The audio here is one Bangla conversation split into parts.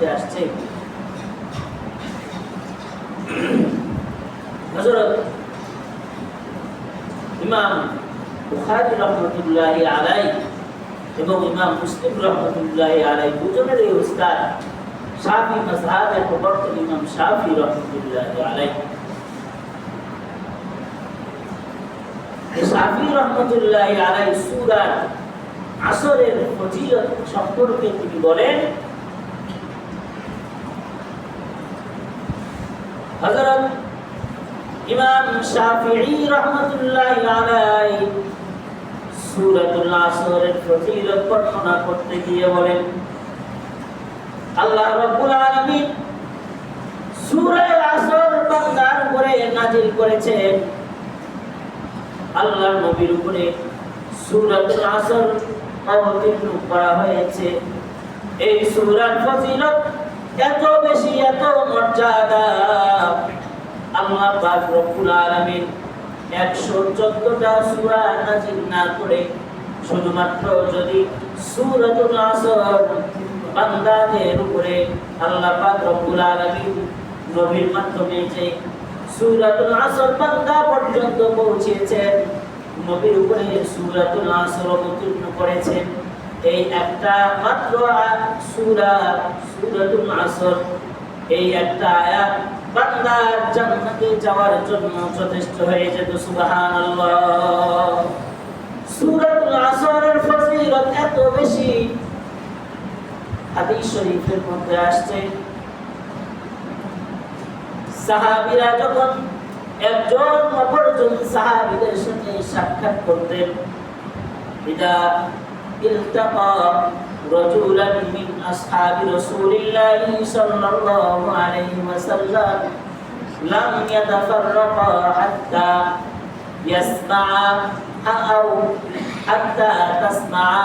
আসছে হযরত ইমাম বুখারী রাহমাতুল্লাহি আলাইহি এবং ইমাম মুসলিম রাহমাতুল্লাহি আলাইহি দুজনেরই উস্তাদ শাফি মাযহাবের প্রবর্তক ইমাম শাফি রাহমাতুল্লাহি আলাইহি। শাফি রাহমাতুল্লাহি আলাইহি সূরা আসরের ফজিলত সম্পর্কে তিনি বলেন, হযরত ইমাম শাফিঈ রাহমাতুল্লাহি আলাইহি সূরাতুল আসরের ফজিলত বর্ণনা করতে গিয়ে বলেন, আল্লাহ রাব্বুল আলামিন সূরা আসর বান্দার উপরে নাযিল করেছেন। আল্লাহর নবীর উপরে সূরাতুল আসর অবতীর্ণ করা হয়েছে। এই সূরার ফজিলত এত বেশি, এত মর্যাদা, আল্লাহ পাক রব্বুল আলামিন 114টা সূরা নাযিল না করে শুধুমাত্র যদি সূরাতুল আসর বান্দাদের উপরে আল্লাহ পাক রব্বুল আলামিন নবীর মাধ্যমে যে সূরাতুল আসর বান্দা পর্যন্ত পৌঁছেছেন, নবীর উপরে সূরাতুল আসর অবতীর্ণ করেছেন, এই একটা মাত্র সূরাতুল আসর, এই একটা আয়াত বান্দার জান্নাতে যাওয়ার জন্য যথেষ্ট হয়ে যেত। সুবহানাল্লাহ। সূরাতুল আসরের ফজিলত এত বেশি, হাদিস শরীফের মধ্যে আসছে, সাহাবীরা যখন একজন অপরজন সাহাবীদের সাথে সাক্ষাৎ করতেন, ইদা ইলতাকা রাজুলান মিন আসহাবি রাসূলিল্লাহি সাল্লাল্লাহু আলাইহি ওয়াসাল্লাম লাম ইয়াতাফাররাকা হাত্তা ইয়াসমা'a আও হাত্তা তাসমা'a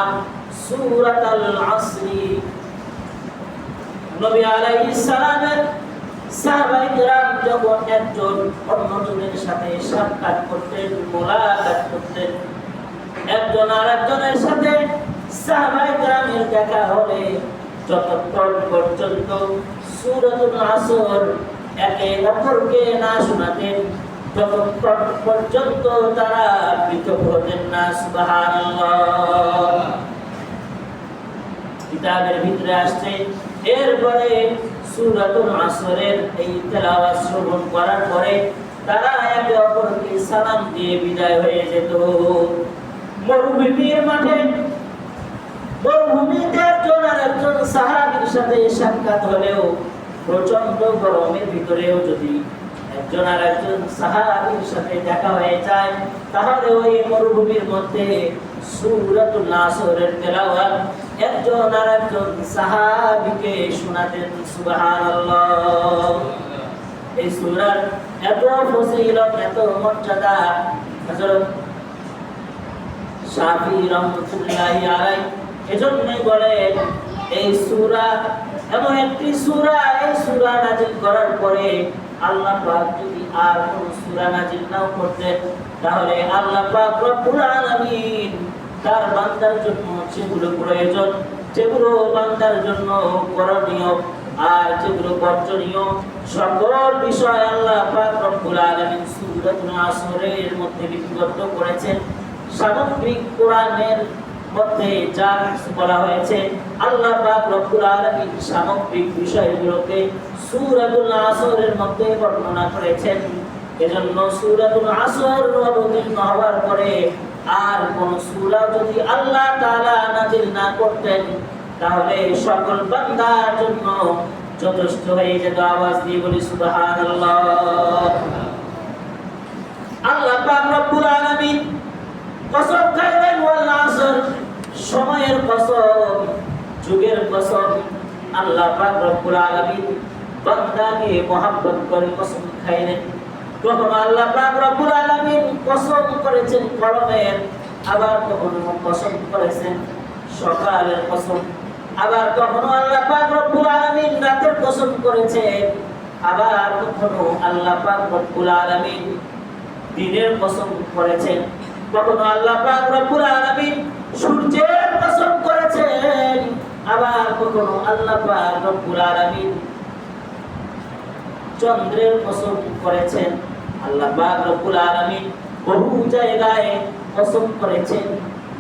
সূরাতাল আসরি। নবী আলাইহিস সালামের সাহাবায়ে কেরাম যখন একজন অন্যজনের সাথে সাক্ষাৎ করতেন, মোলাকাত করতেন, একজন আরেকজনের সাথে সাহাবায়ে কেরামের দেখা হলে যতক্ষণ পর্যন্ত সূরাতুল আসর একে অপরকে না শোনাতেন ততক্ষণ পর্যন্ত তারা পৃথক হতেন না। সুবহানাল্লাহ। কিতাবের ভিতরে আসছে, এরপরে সূরাতুল আসরের এই তেলাওয়াত শ্রবণ করার পরে তারা একে অপরকে সালাম দিয়ে বিদায় হয়ে যেত। মরুভূমির মাঠে মরুভূমিতে একজন সাহাবীর সাথে সাক্ষাৎ হলেও প্রচন্ড গরমের ভিতরেও যদি একজন আর একজন সাহাবীর সাথে দেখা হয়ে যায়, তাহলে ওই মরুভূমির মধ্যে সূরাতুল আসরের তেলাওয়াত একজন আর একজন সাহাবীকে শোনাতেন। সুবহানাল্লাহ। এই সূরার এত ফজিলত, এত মর্যাদা, হযরত শাফি রাহমাতুল্লাহি আলাইহি এজন্যই বলেন, এই সূরা এমন একটি সূরা, এই সূরা নাযিল করার পরে আল্লাহ পাক যদি আর কোন সূরা নাযিল নাও করতেন, তাহলে আল্লাহ পাক রব্বুল আলামিন তার বান্দার জন্য যেগুলো প্রয়োজন, যেগুলো বান্দার জন্য করণীয় আর যেগুলো বর্জনীয়, সকল বিষয় আল্লাহ পাক রব্বুল আলামিন সূরাতুল আসরের মধ্যে লিপিবদ্ধ করেছেন। সামগ্রিক কোরআনের মধ্যে যা বলা হয়েছে, আল্লাহ পাক রব্বুল আলামিন সামগ্রিক বিষয়গুলোকে সূরাতুল আসরের মধ্যে বর্ণনা করেছেন। এজন্য সূরাতুল আসর অবতীর্ণ হওয়ার পরে আর কোন সূরা যদি আল্লাহ তাআলা নাযিল না করতেন, তাহলে সকল বান্দার জন্য যথেষ্ট হয়ে যেত। আওয়াজ দিয়ে বলি সুবহানাল্লাহ। আল্লাহ পাক রব্বুল আলামিন কসম খাইলেন, ওয়াল আসর, সময়ের কসম, যুগের কসম। আল্লাহ পাক রব্বুল আলামিন বান্দাকে মহব্বত করে কসম খাইলেন। কখনো আল্লাহ পাক রব্বুল আলামিন কসম করেছেন কলমের, আবার কখনো কসম করেছেন সকালের কসম, আবার কখনো আল্লাহ পাক রব্বুল আলামিন রাতের কসম করেছেন, আবার কখনো আল্লাহ পাক রব্বুল আলামিন দিনের কসম করেছেন, কখনো আল্লাহ পাক রব্বুল আলামিন সূর্যের কসম করেছেন, আবার কখনো আল্লাহ পাক রব্বুল আলামিন চন্দ্রের কসম করেছেন। আল্লাহ পাক রব্বুল আলামিন বহু জায়গায় কসম করেছেন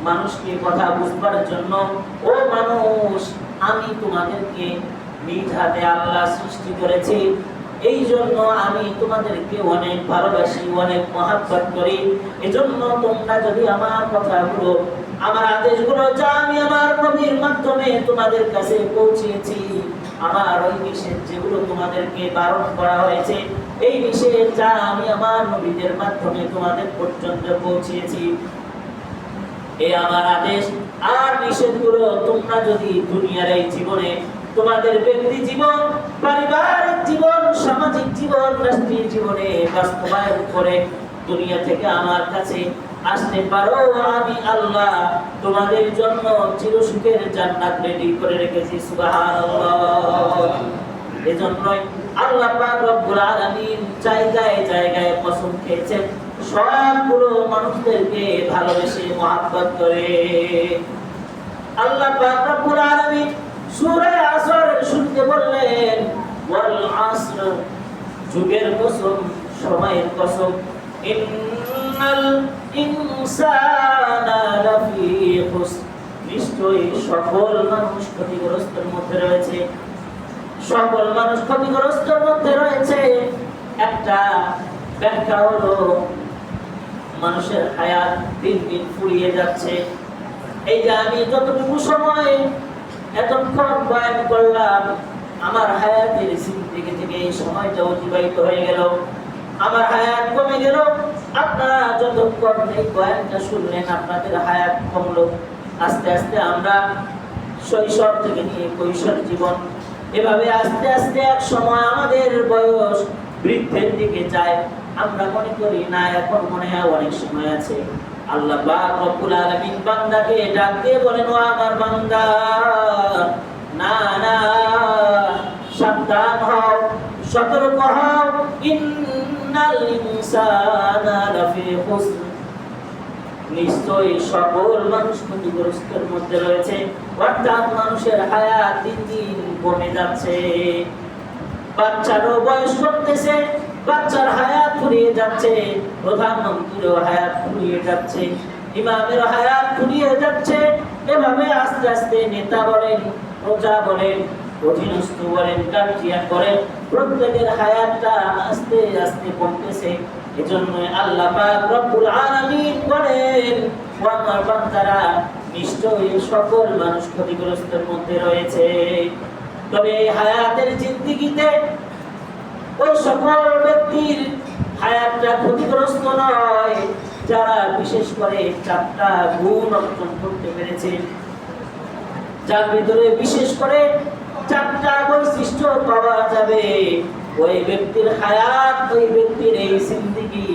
মানুষকে কথা বুঝবার জন্য। ও মানুষ, আমি তোমাদেরকে নিজ হাতে আল্লাহ সৃষ্টি করেছি, এই জন্য আমি তোমাদেরকে অনেক ভালোবাসি, অনেক মহব্বত করি। এজন্য তোমরা যদি আমার কথাগুলো, আমার আদেশগুলো যা আমি আমার নবীর মাধ্যমে তোমাদের কাছে পৌঁছিয়েছি, আমার ওই নিষেধ যেগুলো তোমাদেরকে বারণ করা হয়েছে, এই নিষেধ যা আমি আমার নবীদের মাধ্যমে তোমাদের পর্যন্ত পৌঁছিয়েছি, এই আমার আদেশ আর নিষেধগুলো তোমরা যদি দুনিয়ার এই জীবনে, তোমাদের ব্যক্তি জীবন, পারিবারিক জীবন, সামাজিক জীবন, রাষ্ট্রীয় জীবনে বাস্তবায়ন করে দুনিয়া থেকে আমার কাছে আসতে পারো, আমি আল্লাহ তোমাদের জন্য চিরসুখের জান্নাত রেডি করে রেখেছি। সুবহানাল্লাহ। এজন্যই আল্লাহ পাক রব্বুল আলামিন জায়গায় জায়গায় কসম খেয়েছেন সবগুলো মানুষদেরকে ভালোবেসে মহব্বত করে। আল্লাহ পাক রব্বুল আলামিন সূরা আসর শুনতে বললেন, ওয়াল আসর, যুগের কসম, সময়ের কসম, ইন্নাল ইনসানা লাফি খুসর, নিশ্চয়ই সকল মানুষ ক্ষতিগ্রস্তের মধ্যে রয়েছে। সকল মানুষ ক্ষতিগ্রস্তের মধ্যে রয়েছে। একটা ব্যাখ্যা হলো মানুষের হায়াত দিন দিন ফুরিয়ে যাচ্ছে। এই যে আমি যতটুকু সময় এতক্ষণ বয়ান করলাম, আমার হায়াতের জিন্দেগি থেকে এই সময়টা অতিবাহিত হয়ে গেল, আমার হায়াত কমে গেল। আপনারা যতক্ষণ এই বয়ানটা শুনলেন, আপনাদের হায়াত কমলো। আস্তে আস্তে আমরা শৈশব থেকে নিয়ে কৈশোর জীবন, এভাবে আস্তে আস্তে এক সময় আমাদের বয়স বৃদ্ধের দিকে যায়। আমরা মনে করি না এখন মনে হয় অনেক সময় আছে। আল্লাহ পাক রব্বুল আলামিন বান্দাকে ডাক দিয়ে বলেন, ও আমার বান্দা, না না, সাবধান হও, সতর্ক হও, ইন্নাল ইনসানা লাফি খুসর, নিশ্চয়ই সকল মানুষ ক্ষতিগ্রস্তের মধ্যে রয়েছে। অর্থাৎ মানুষের হায়াত দিন দিন কমে যাচ্ছে। বাচ্চারও বয়স কমতেছে, বাচ্চার হায়াত ফুরিয়ে যাচ্ছে, প্রধানমন্ত্রীরও হায়াত ফুরিয়ে যাচ্ছে, ইমামের হায়াত ফুরিয়ে যাচ্ছে। এভাবে আস্তে আস্তে নেতা বলেন, প্রজা বলেন, অধীনস্থ বলেন, গার্জিয়ান বলেন, প্রত্যেকের হায়াতটা আস্তে আস্তে কমতেছে। এজন্য আল্লাহ পাক রব্বুল আলামিন বলেন, ও আমার বান্দারা, নিশ্চয়ই সকল মানুষ ক্ষতিগ্রস্তের মধ্যে রয়েছে। তবে হায়াতের জিন্দেগিতে ওই সকল ব্যক্তির হায়াতটা ক্ষতিগ্রস্ত নয় যারা বিশেষ করে 4টা গুণ অর্জন করতে পেরেছে, যার ভিতরে বিশেষ করে 4টা বৈশিষ্ট্য পাওয়া যাবে। ওই ব্যক্তির হায়াত, ওই ব্যক্তির এই জিন্দেগি,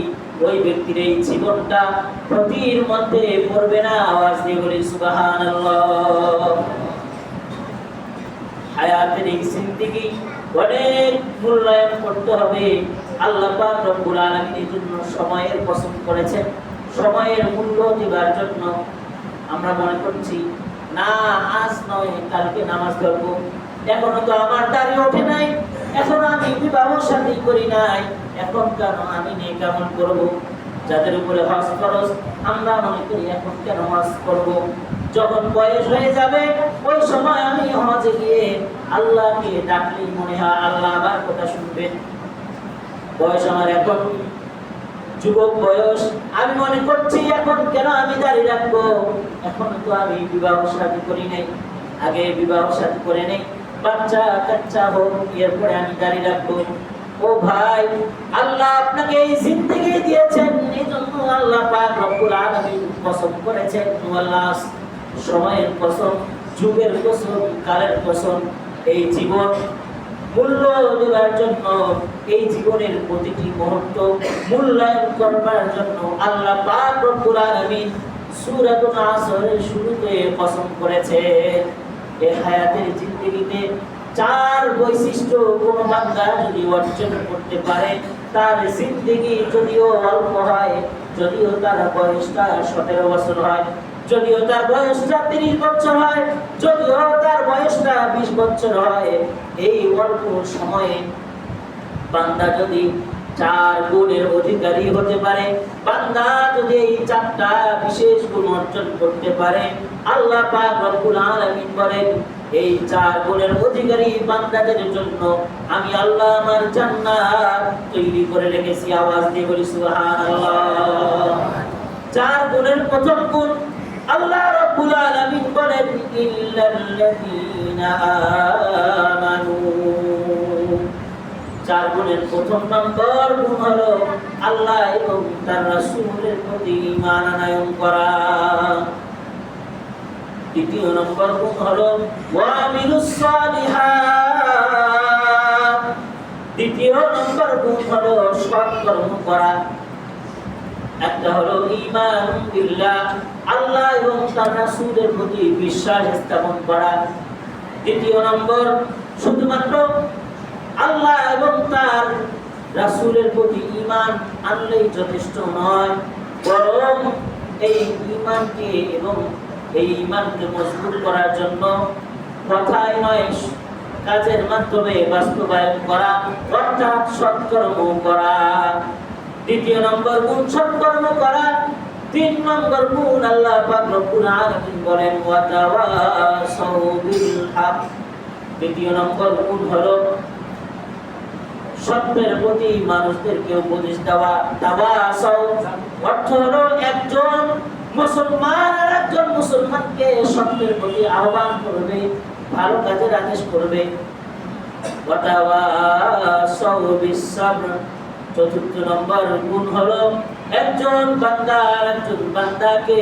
ওই ব্যক্তির এই জীবনটা ক্ষতির মধ্যে পড়বে না। আওয়াজ দিয়ে বলি সুবহানাল্লাহ। হায়াতের এই জিন্দেগি অনেক মূল্যায়ন করতে হবে। আল্লাহ পাক রব্বুল আলামিন এর জন্য সময়ের কসম করেছেন। সময়ের মূল্য দিবার জন্য আমরা মনে করছি না, আজ নয় কালকে নামাজ পড়বো, এখনো তো আমার দাড়ি ওঠে নাই, এখনো আমি বিবাহ শাদী করি নাই, এখন কেন আমি নেক আমল করব? যাদের উপরে হজ ফরজ, আমরা মনে করি এখন কেন হজ করব? যখন বয়স হয়ে যাবে ওই সময় আমি হজে গিয়ে আল্লাহকে ডাকলেই মনে হয় আল্লাহ আমার কথা শুনবেন। বয়স আমার এখন যুবক বয়স, আমি মনে করছি এখন কেন আমি দাঁড়িয়ে রাখবো? এখন তো আমি বিবাহ শাদী করি নাই, আগে বিবাহ শাদী করে নেই, বাচ্চা কাচ্চা হোক, এরপরে আমি দাঁড়িয়ে রাখবো। ও ভাই, আল্লাহ আপনাকে এই জিন্দেগি দিয়েছেন, এই জন্য আল্লাহ পাক রব্বুল আলামিন কসম করেছেন, আল্লাহ সময়ের কসম, যুগের কসম, কালের কসম, এই জীবন মূল্য দেওয়ার জন্য, এই জীবনের প্রতিটি মুহূর্ত মূল্যায়ন করবার জন্য আল্লাহ পাক রব্বুল আলামিন সূরাতুল আসরের শুরুতে কসম করেছেন। এই হায়াতের জিন্দেগিতে 4 বৈশিষ্ট্য কোন বান্দা যদি অর্জন করতে পারে, তার জিন্দেগি যদিও অল্প হয়, যদিও তার বয়সটা 17 বছর হয়, যদিও তার বয়সটা 30 বছর হয়, যদিও তার বয়সটা 20 বছর হয়, এই অল্প সময়ে বান্দা যদি 4 গুণের অধিকারী হতে পারে, বান্দা যদি এই 4টা বিশেষ গুণ অর্জন করতে পারে, আল্লাহ পাক রব্বুল আলামিন বলেন এই 4 গুণের অধিকারী বান্দাদের জন্য আমি আল্লাহ আমার জান্নাত তৈরি করে রেখেছি। আওয়াজ দিয়ে বলি সুবহানাল্লাহ। 4 গুণের প্রথম গুণ আল্লাহ রাব্বুল আলামিন বলেন ইল্লাল্লাযীনা আমানু। 4 গুণের প্রথম নম্বর গুণ হলো আল্লাহ এবং তার রাসূলের প্রতি ঈমান আনয়ন করা। দ্বিতীয় নম্বর গুণ হলো ওয়ামিলুস সালিহাত। দ্বিতীয় নম্বর গুণ হলো সৎ কর্ম করা। একটা হলো ঈমান বিল্লাহ, আল্লাহ এবং তার রাসূলের প্রতি বিশ্বাস স্থাপন করা। দ্বিতীয় নম্বর শুধুমাত্র আল্লাহ এবং তার রাসূলের প্রতি ঈমান আনলেই যথেষ্ট নয়, বরং এই ঈমানকে এবং এই ঈমানকে মজবুত করার জন্য কথায় নয় কাজের মাধ্যমে বাস্তবায়ন করা, অর্থাৎ সৎকর্ম করা। দ্বিতীয় নম্বর গুণ সৎকর্ম করা। 3 নম্বর গুণ আল্লাহ পাক রব্বুল আলামিন বলেন ওয়া তাওয়াসাউ বিল হক। দ্বিতীয় নম্বর গুণ হলো সত্যের প্রতি মানুষদেরকে উপদেশ দেওয়া। তাওয়াসাউ অর্থ হলো একজন মুসলমান আর একজন মুসলমানকে সত্যের প্রতি আহ্বান করবে, ভালো কাজের আদেশ করবে। ওয়া তাওয়াসাউ বিস সাবর। চতুর্থ নম্বর গুণ হলো একজন বান্দা আর একজন বান্দাকে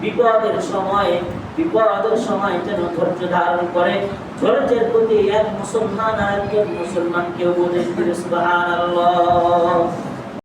বিপদের সময় যেন ধৈর্য ধারণ করে, ধৈর্যের প্রতি এক মুসলমান আর একজন মুসলমানকে উপদেশ দিবে। সুবহানাল্লাহ।